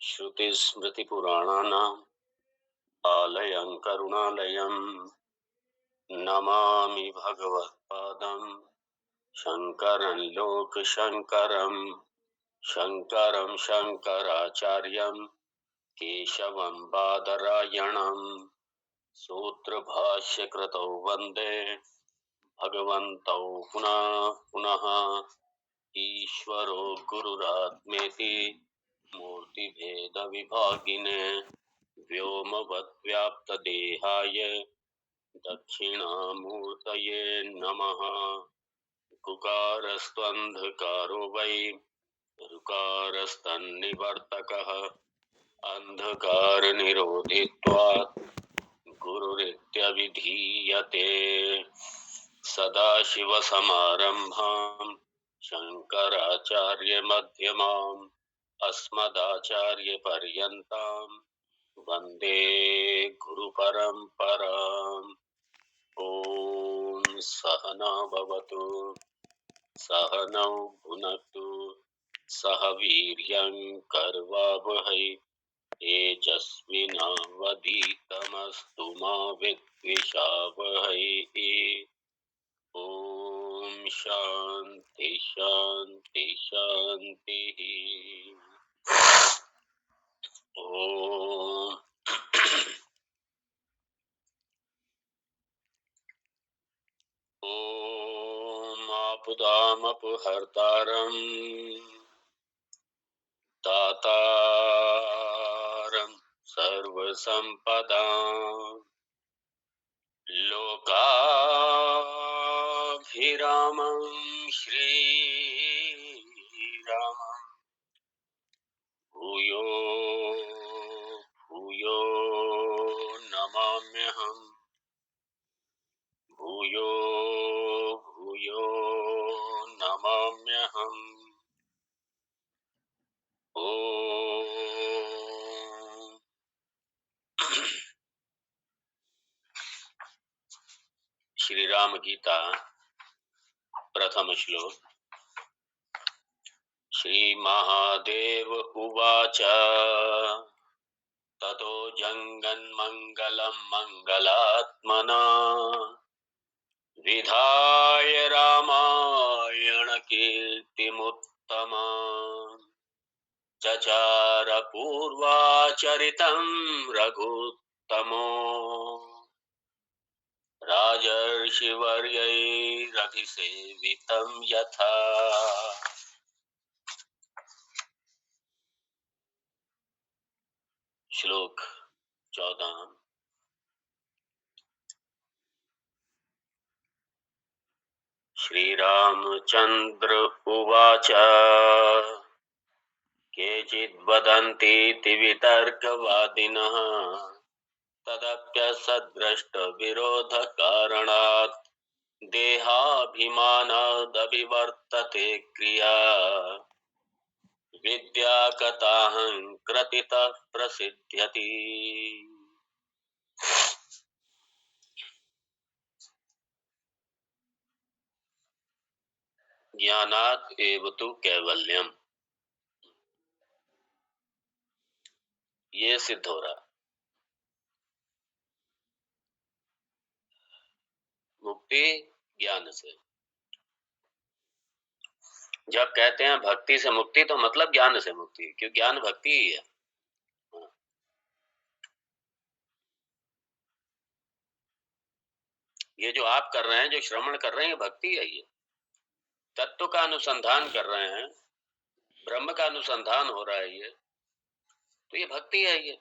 श्रुतिस्मृतिपुराणानाम् आलयं करुणालयं नमामि भगवत्पादं शङ्करं लोकशङ्करं शङ्करं शङ्कराचार्यं केशवं बादरायणं सूत्रभाष्यकृतौ वन्दे भगवन्तौ पुनः पुनः। ईश्वरो गुरुरात्मेति मूर्तिभेदविभागिने व्योमवद्व्याप्तदेहाय दक्षिणामूर्तये नमः। गुकारस्त्वन्धकारो वै ऋकारस्तन्निवर्तकः अन्धकारनिरोधित्वात् गुरुरित्यभिधीयते। सदाशिवसमारम्भां शङ्कराचार्यमध्यमाम् अस्मदाचार्यपर्यन्तां वन्दे गुरुपरम्पराम्। ॐ सहना भवतु सहनौ भुनक्तु सह वीर्यं कर्वावहै तेजस्विनावधीतमस्तु मा विद्विषावहै। ॐ शान्ति शान्ति शान्तिः। ॐ आपुदामपुहर्तारम् दातारं सर्वसम्पदां लोकाभिरामं श्रीरामं भूयो भूयो नमाम्यहम्। भूयो भूयो नमाम्यहम्। ॐ श्री राम गीता प्रथम श्लोक। श्री महादेव उवाच ततो जङ्गन्मङ्गलं मङ्गलात्मना विधाय रामायण कीर्तिमुत्तमा चचार पूर्वाचरितं रघुत्तमो राजर्षिवर्यैरभिसेवितं यथा। श्लोक 14। श्रीरामचंद्र उवाच केचिद्वदन्तीति वितर्कवादिनः तदप्यसद्भ्रष्टविरोधकारणात् देहाभिमानादभिवर्तते क्रिया विद्या कथाहं क्रतितः प्रसिद्ध्यति। ज्ञानात् एव तु कैवल्यम, ये सिद्ध हो रहा। मुक्ति ज्ञान से। जब कहते हैं भक्ति से मुक्ति तो मतलब ज्ञान से मुक्ति, क्योंकि ज्ञान भक्ति ही है। ये जो आप कर रहे हैं, जो श्रवण कर रहे हैं, भक्ति है। ये तत्व का अनुसंधान कर रहे हैं, ब्रह्म का अनुसंधान हो रहा है, ये तो ये भक्ति है। ये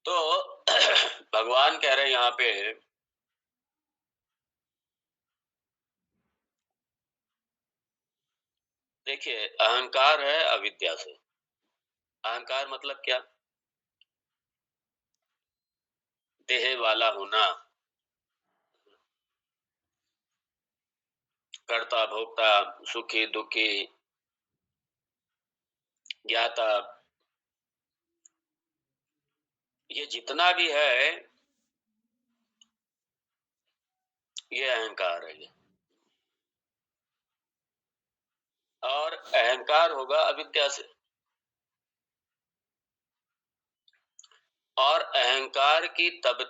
तो भगवान कह रहे हैं यहाँ पे, देखिए अहंकार है अविद्या से। अहंकार मतलब क्या? देह वाला होना, कर्ता भोक्ता, सुखी दुखी, ज्ञाता, ये जितना भी है ये अहंकार है ये। और अहंकार होगा अविद्या से। और अहंकार की तब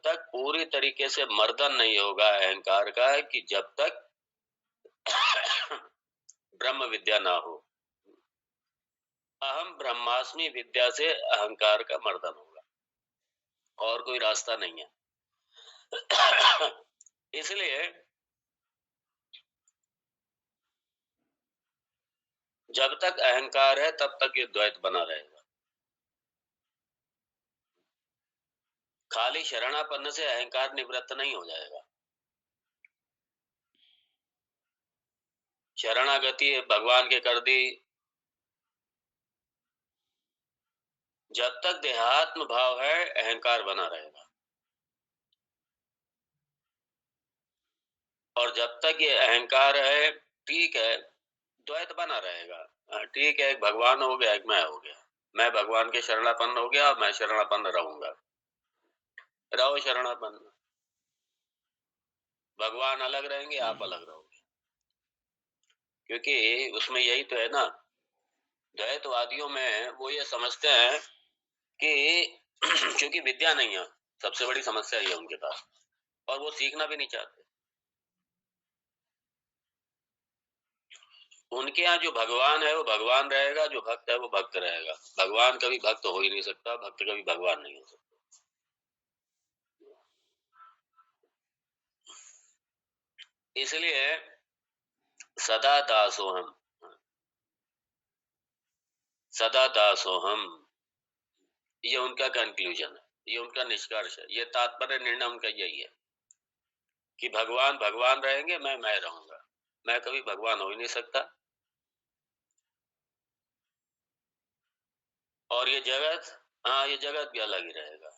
तक पूरी तरीके से मर्दन नहीं होगा अहंकार का कि जब तक ब्रह्म विद्या ना हो। अहम ब्रह्मास्मि विद्या से अहंकार का मर्दन होगा, और कोई रास्ता नहीं है। इसलिए जब तक अहंकार है तब तक ये द्वैत बना रहेगा। खाली शरणापन्न से अहंकार निवृत्त नहीं हो जाएगा। शरणागति भगवान के कर दी, जब तक देहात्म भाव है अहंकार बना रहेगा। और जब तक ये अहंकार है, ठीक है, द्वैत बना रहेगा। ठीक है, एक भगवान हो गया, एक मैं हो गया। मैं भगवान के शरणापन्न हो गया, मैं शरणापन्न रहूंगा। रहो शरणापन्न। भगवान अलग रहेंगे, आप अलग रहोगे। क्योंकि उसमें यही तो है ना, द्वैतवादियों में वो ये समझते हैं कि क्योंकि विद्या नहीं है, सबसे बड़ी समस्या ये है उनके पास, और वो सीखना भी नहीं चाहते। उनके यहाँ जो भगवान है वो भगवान रहेगा, जो भक्त है वो भक्त रहेगा। भगवान कभी भक्त हो ही नहीं सकता, भक्त कभी भगवान नहीं हो सकता। इसलिए सदा दासोहम, सदा दासोहम, ये उनका कंक्लूजन है, ये उनका निष्कर्ष है, ये तात्पर्य निर्णय उनका यही है कि भगवान भगवान रहेंगे, मैं रहूंगा। मैं कभी भगवान हो ही नहीं सकता। और ये जगत, हाँ, ये जगत भी अलग ही रहेगा।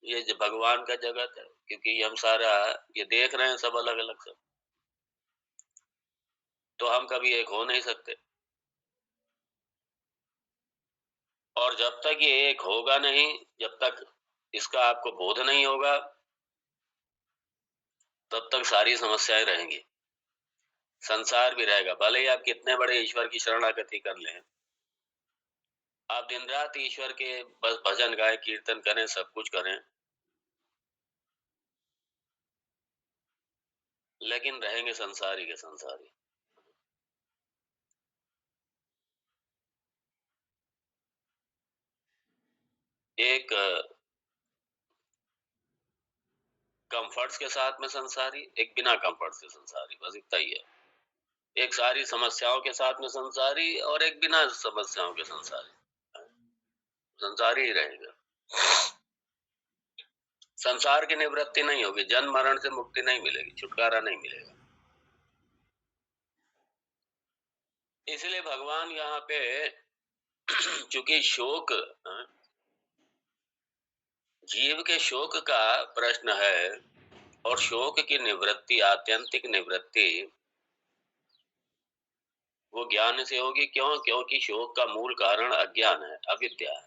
ये जो भगवान का जगत है, क्योंकि हम सारा ये देख रहे हैं सब अलग अलग सब, तो हम कभी एक हो नहीं सकते। और जब तक ये एक होगा नहीं, जब तक इसका आपको बोध नहीं होगा, तब तक सारी समस्याएं रहेंगी। संसार भी रहेगा, भले ही आप कितने बड़े ईश्वर की शरणागति कर लें, आप दिन रात ईश्वर के बस भजन गाएं, कीर्तन करें, सब कुछ करें, लेकिन रहेंगे संसारी के संसारी। एक कंफर्ट्स के साथ में संसारी, एक बिना कंफर्ट से संसारी, बस इतना ही है। एक सारी समस्याओं के साथ में संसारी, और एक बिना समस्याओं के संसारी। संसारी ही रहेगा। संसार की निवृत्ति नहीं होगी, जन्म मरण से मुक्ति नहीं मिलेगी, छुटकारा नहीं मिलेगा। इसलिए भगवान यहाँ पे चूंकि शोक, जीव के शोक का प्रश्न है, और शोक की निवृत्ति, आत्यंतिक निवृत्ति वो ज्ञान से होगी। क्यों? क्योंकि शोक का मूल कारण अज्ञान है, अविद्या है।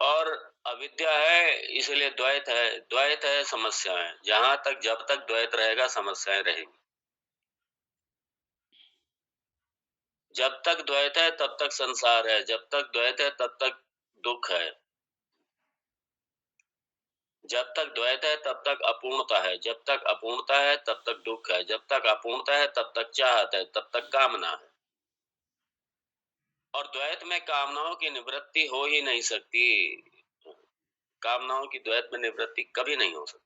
और अविद्या है, इसलिए द्वैत है। द्वैत है, समस्याएं। जहां तक, जब तक द्वैत रहेगा समस्याएं रहेंगी। जब तक द्वैत है तब तक संसार है, जब तक द्वैत है तब तक दुख है। जब तक द्वैत है तब तक अपूर्णता है, जब तक अपूर्णता है तब तक दुख है, जब तक अपूर्णता है तब तक चाहत है, तब तक कामना है। और द्वैत में कामनाओं की निवृत्ति हो ही नहीं सकती। कामनाओं की द्वैत में निवृत्ति कभी नहीं हो सकती।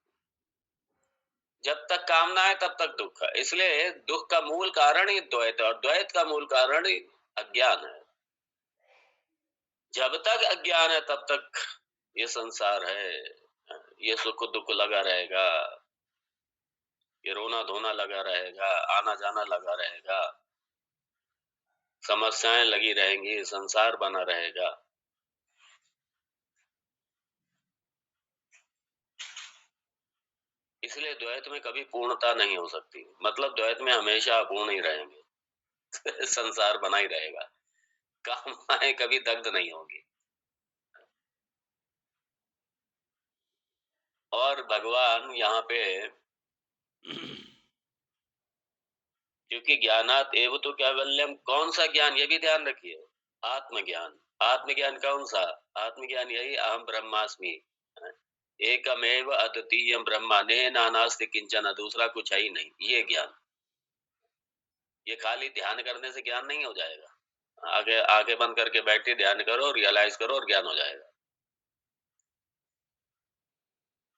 जब तक कामना है तब तक दुख है। इसलिए दुख का मूल कारण ही द्वैत है, और द्वैत का मूल कारण ही अज्ञान है। जब तक अज्ञान है तब तक ये संसार है, ये सुख दुख लगा रहेगा, ये रोना धोना लगा रहेगा, आना जाना लगा रहेगा, समस्याएं लगी रहेंगी, संसार बना रहेगा। इसलिए द्वैत में कभी पूर्णता नहीं हो सकती, मतलब द्वैत में हमेशा अपूर्ण ही रहेंगे। संसार बना ही रहेगा, कामनाएं कभी दग्ध नहीं होंगी। और भगवान यहाँ पे क्योंकि ज्ञानात एव तो कैवल्यम, कौन सा ज्ञान, ये भी ध्यान रखिए, आत्मज्ञान। आत्मज्ञान कौन सा? आत्मज्ञान यही अहम ब्रह्मास्मि, एकमेव अद्वितीय ब्रह्मा ने नानास्ति किंचन, दूसरा कुछ है ही नहीं, ये ज्ञान। ये खाली ध्यान करने से ज्ञान नहीं हो जाएगा। आगे आगे बंद करके बैठे ध्यान करो, रियलाइज करो और ज्ञान हो जाएगा।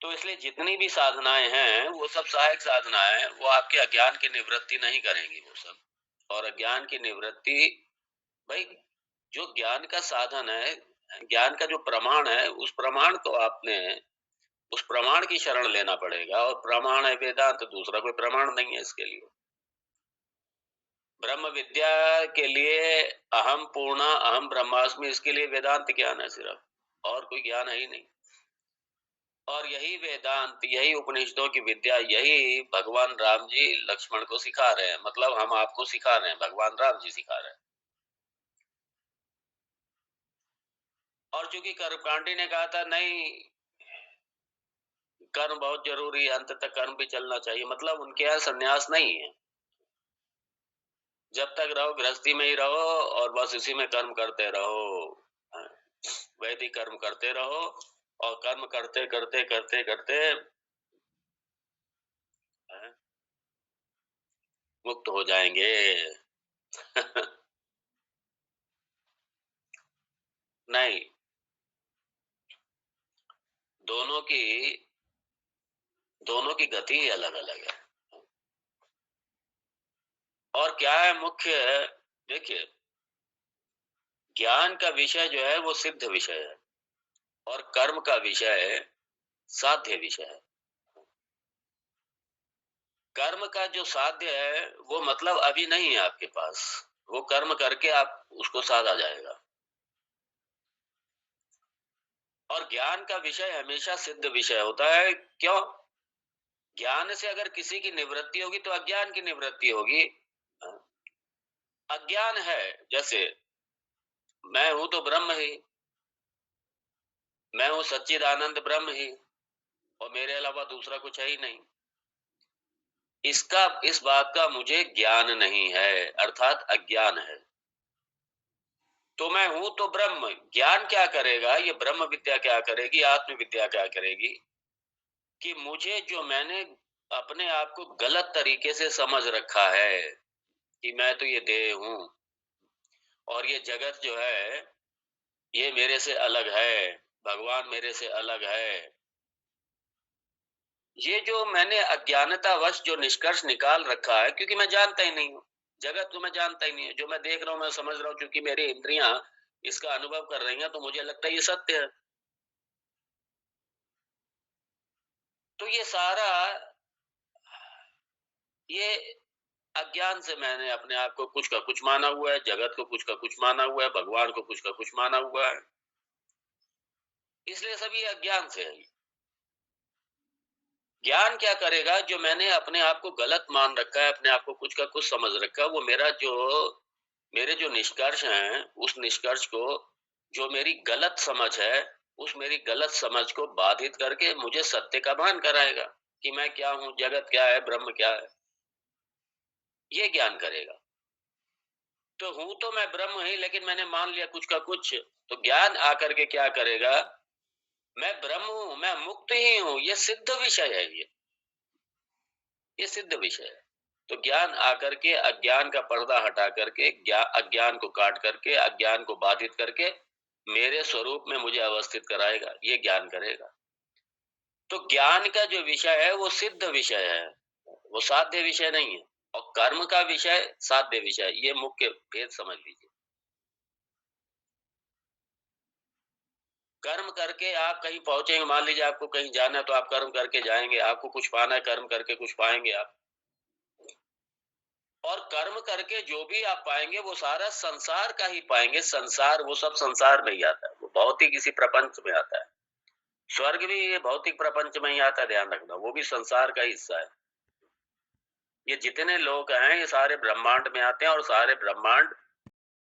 तो इसलिए जितनी भी साधनाएं हैं वो सब सहायक साधनाएं, वो आपके अज्ञान की निवृत्ति नहीं करेंगी वो सब। और अज्ञान की निवृत्ति, भाई जो ज्ञान का साधन है, ज्ञान का जो प्रमाण है, उस प्रमाण को आपने उस प्रमाण की शरण लेना पड़ेगा। और प्रमाण है वेदांत, दूसरा कोई प्रमाण नहीं है इसके लिए। ब्रह्म विद्या के लिए अहम पूर्णा अहम ब्रह्मास्मि, इसके लिए वेदांत ज्ञान है सिर्फ, और कोई ज्ञान है ही नहीं। और यही वेदांत, यही उपनिषदों की विद्या, यही भगवान राम जी लक्ष्मण को सिखा रहे हैं, मतलब हम आपको सिखा रहे हैं, भगवान राम जी सिखा रहे हैं। और चूंकि कर्मकांडी ने कहा था नहीं, कर्म बहुत जरूरी है, अंत तक कर्म भी चलना चाहिए, मतलब उनके यहाँ संन्यास नहीं है। जब तक रहो गृहस्थी में ही रहो और बस इसी में कर्म करते रहो, वैदिक कर्म करते रहो, और कर्म करते करते करते करते मुक्त हो जाएंगे। नहीं, दोनों की दोनों की गति ही अलग अलग है। और क्या है मुख्य, देखिए ज्ञान का विषय जो है वो सिद्ध विषय है, और कर्म का विषय साध्य विषय है। कर्म का जो साध्य है वो मतलब अभी नहीं है आपके पास, वो कर्म करके आप उसको साधा जाएगा। और ज्ञान का विषय हमेशा सिद्ध विषय होता है। क्यों? ज्ञान से अगर किसी की निवृत्ति होगी तो अज्ञान की निवृत्ति होगी। अज्ञान है, जैसे मैं हूं तो ब्रह्म ही, मैं हूं सच्चिदानंद ब्रह्म ही, और मेरे अलावा दूसरा कुछ है ही नहीं। इस बात का मुझे ज्ञान नहीं है, अर्थात अज्ञान है। तो मैं हूं तो ब्रह्म, ज्ञान क्या करेगा, ये ब्रह्म विद्या क्या करेगी, आत्म विद्या क्या करेगी, कि मुझे जो मैंने अपने आप को गलत तरीके से समझ रखा है कि मैं तो ये देह हूं और ये जगत जो है ये मेरे से अलग है, भगवान मेरे से अलग है, ये जो मैंने अज्ञानतावश जो निष्कर्ष निकाल रखा है, क्योंकि मैं जानता ही नहीं हूँ, जगत को मैं जानता ही नहीं है, जो मैं देख रहा हूँ मैं समझ रहा हूँ, क्योंकि मेरी इंद्रियां इसका अनुभव कर रही हैं, तो मुझे लगता है ये सत्य है। तो ये सारा, ये अज्ञान से मैंने अपने आप को कुछ का कुछ माना हुआ है, जगत को कुछ का कुछ माना हुआ है, भगवान को कुछ का कुछ माना हुआ है, इसलिए सभी अज्ञान से है। ज्ञान क्या करेगा, जो मैंने अपने आप को गलत मान रखा है, अपने आप को कुछ का कुछ समझ रखा है, वो मेरे जो निष्कर्ष हैं, उस निष्कर्ष को, जो मेरी गलत समझ है, उस मेरी गलत समझ को बाधित करके मुझे सत्य का भान कराएगा कि मैं क्या हूं, जगत क्या है, ब्रह्म क्या है, ये ज्ञान करेगा। तो हूं तो मैं ब्रह्म ही, लेकिन मैंने मान लिया कुछ का कुछ, तो ज्ञान आकर के क्या करेगा, मैं ब्रह्म हूं, मैं मुक्त ही हूं, ये सिद्ध विषय है, ये सिद्ध विषय है। तो ज्ञान आकर के अज्ञान का पर्दा हटा करके, अज्ञान को काट करके, अज्ञान को बाधित करके मेरे स्वरूप में मुझे अवस्थित कराएगा, ये ज्ञान करेगा। तो ज्ञान का जो विषय है वो सिद्ध विषय है, वो साध्य विषय नहीं है। और कर्म का विषय साध्य विषय, ये मुख्य भेद समझ लीजिए। कर्म करके आप कहीं पहुंचेंगे, मान लीजिए आपको कहीं जाना है तो आप कर्म करके जाएंगे, आपको कुछ पाना है कर्म करके कुछ पाएंगे आप। और कर्म करके जो भी आप पाएंगे वो सारा संसार का ही पाएंगे, संसार वो सब संसार में ही आता है, वो भौतिक इसी प्रपंच में आता है। स्वर्ग भी ये भौतिक प्रपंच में ही आता है, ध्यान रखना, वो भी संसार का हिस्सा है। ये जितने लोग हैं ये सारे ब्रह्मांड में आते हैं और सारे ब्रह्मांड